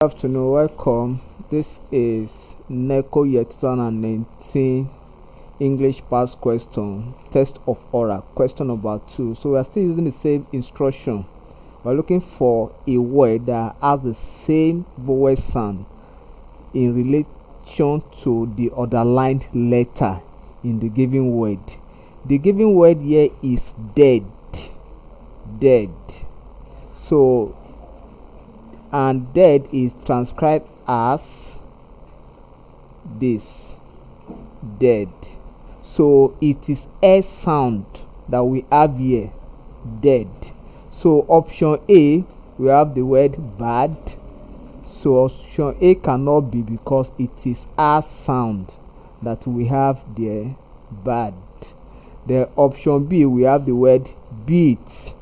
Good afternoon, welcome. This is Neco year 2019 English past question, test of oral, question number 2. So we are still using the same instruction. We're looking for a word that has the same vowel sound in relation to the underlined letter in the given word. The given word here is dead. So and dead is transcribed as this, dead. So it is a sound that we have here, dead. So option A, we have the word bad. So option A cannot be because it is a sound that we have there, bad. Then option B, we have the word beat.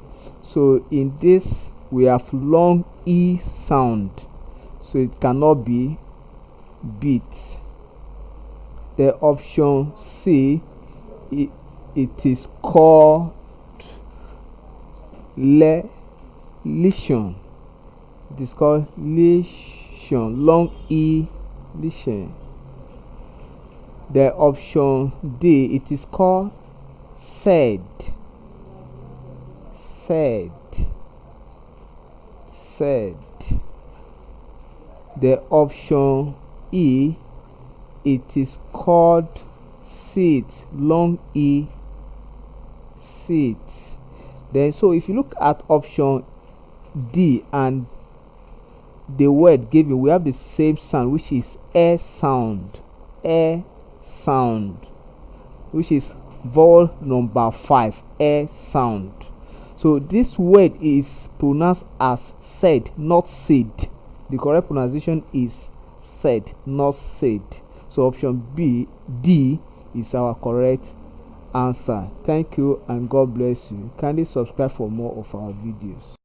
So in this we have long E sound, so it cannot be beat. The option C, it is called lesion. It is called lesion, long E lesion. The option D, it is called said. The option E, it is called sit, long E, sit. Then so if you look at option D and the word given, we have the same sound, which is a sound, which is vowel number 5, a sound. So this word is pronounced as said, not said. The correct pronunciation is said, not said. So option D is our correct answer. Thank you and God bless you. Kindly subscribe for more of our videos.